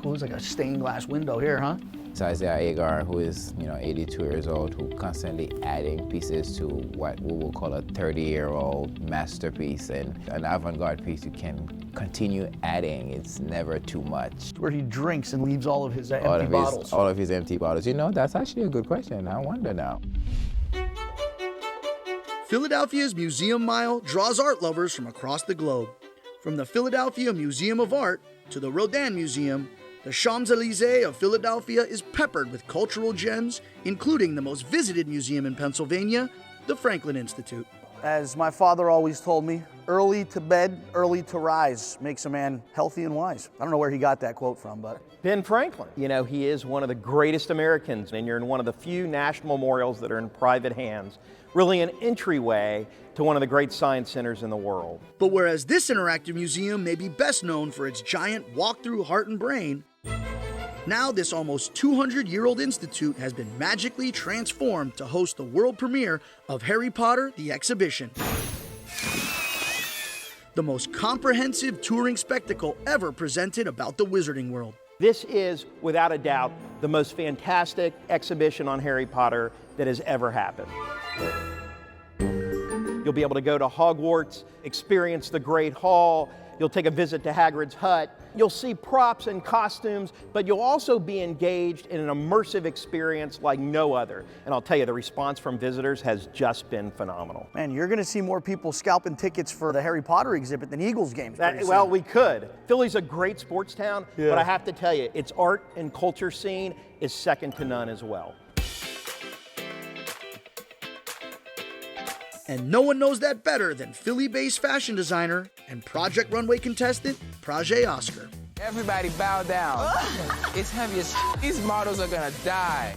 Cool, it's like a stained glass window here, huh? It's Isaiah Agar, who is 82 years old, who constantly adding pieces to what we will call a 30-year-old masterpiece. And an avant-garde piece you can continue adding. It's never too much. Where he drinks and leaves all of his empty bottles. All of his empty bottles. That's actually a good question. I wonder now. Philadelphia's Museum Mile draws art lovers from across the globe. From the Philadelphia Museum of Art to the Rodin Museum, the Champs-Élysées of Philadelphia is peppered with cultural gems, including the most visited museum in Pennsylvania, the Franklin Institute. As my father always told me, early to bed, early to rise makes a man healthy and wise. I don't know where he got that quote from, but... Ben Franklin. He is one of the greatest Americans, and you're in one of the few national memorials that are in private hands. Really an entryway to one of the great science centers in the world. But whereas this interactive museum may be best known for its giant walk-through heart and brain, now this almost 200-year-old institute has been magically transformed to host the world premiere of Harry Potter: The Exhibition. The most comprehensive touring spectacle ever presented about the wizarding world. This is, without a doubt, the most fantastic exhibition on Harry Potter that has ever happened. You'll be able to go to Hogwarts, experience the Great Hall, you'll take a visit to Hagrid's hut, you'll see props and costumes, but you'll also be engaged in an immersive experience like no other. And I'll tell you, the response from visitors has just been phenomenal. Man, you're gonna see more people scalping tickets for the Harry Potter exhibit than Eagles games. Well, we could. Philly's a great sports town, but I have to tell you, its art and culture scene is second to none as well. And no one knows that better than Philly-based fashion designer and Project Runway contestant, Prajje Oscar. Everybody bow down. It's heavy as these models are gonna die.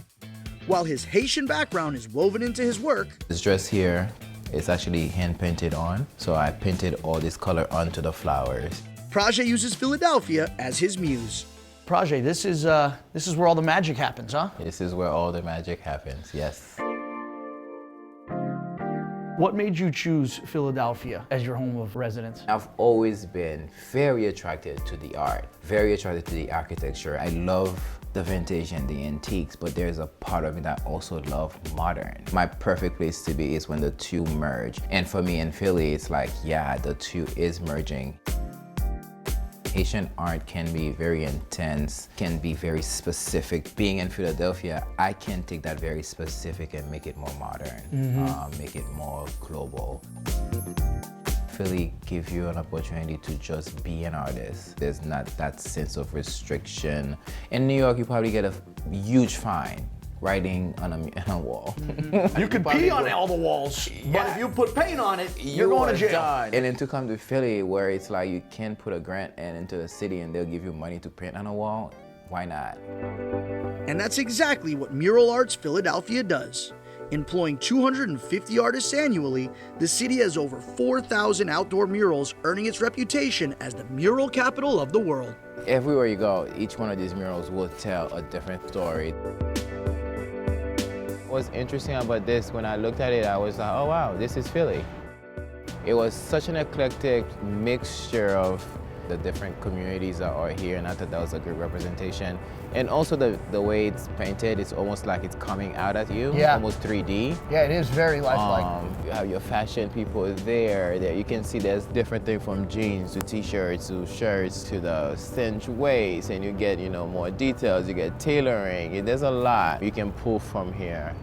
While his Haitian background is woven into his work, This dress here is actually hand painted on, so I painted all this color onto the flowers. Prajje uses Philadelphia as his muse. Prajje, this is where all the magic happens, huh? This is where all the magic happens, yes. What made you choose Philadelphia as your home of residence? I've always been very attracted to the art, very attracted to the architecture. I love the vintage and the antiques, but there's a part of me that also love modern. My perfect place to be is when the two merge. And for me in Philly, it's like, yeah, the two is merging. Haitian art can be very intense, can be very specific. Being in Philadelphia, I can take that very specific and make it more modern, make it more global. Philly gives you an opportunity to just be an artist. There's not that sense of restriction. In New York, you probably get a huge fine writing on a wall. You could pee on all the walls, but if you put paint on it, you're going to jail. Done. And then to come to Philly, where it's like you can put a grant into the city and they'll give you money to paint on a wall, why not? And that's exactly what Mural Arts Philadelphia does. Employing 250 artists annually, the city has over 4,000 outdoor murals, earning its reputation as the mural capital of the world. Everywhere you go, each one of these murals will tell a different story. What's interesting about this, when I looked at it, I was like, oh wow, this is Philly. It was such an eclectic mixture of the different communities that are here, and I thought that was a great representation. And also the way it's painted, it's almost like it's coming out at you, almost 3D. Yeah, it is very lifelike. You have your fashion people there. You can see there's different things from jeans to t-shirts to shirts to the cinched waist, and you get more details, you get tailoring. There's a lot you can pull from here.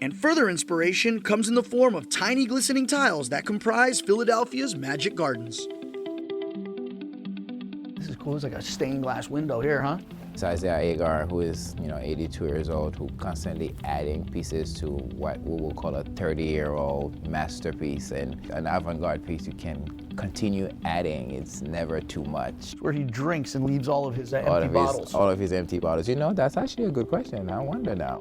And further inspiration comes in the form of tiny glistening tiles that comprise Philadelphia's Magic Gardens. This is cool, it's like a stained glass window here, huh? It's Isaiah Agar, who is 82 years old, who constantly adding pieces to what we will call a 30-year-old masterpiece. And an avant-garde piece you can continue adding. It's never too much. Where he drinks and leaves all of his empty bottles. All of his empty bottles. That's actually a good question. I wonder now.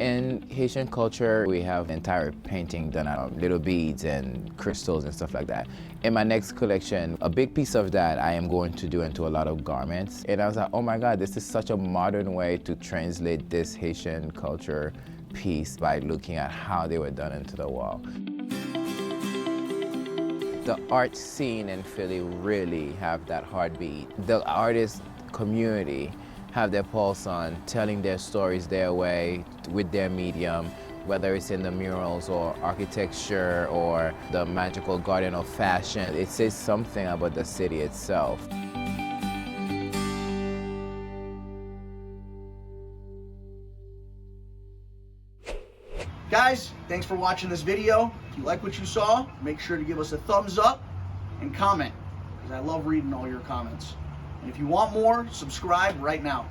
In Haitian culture, we have entire painting done out of little beads and crystals and stuff like that. In my next collection, a big piece of that I am going to do into a lot of garments. And I was like, oh my God, this is such a modern way to translate this Haitian culture piece by looking at how they were done into the wall. The art scene in Philly really have that heartbeat. The artist community have their pulse on telling their stories their way with their medium, whether it's in the murals or architecture or the magical garden of fashion. It says something about the city itself. Guys, thanks for watching this video. If you like what you saw, make sure to give us a thumbs up and comment, because I love reading all your comments. And if you want more, subscribe right now.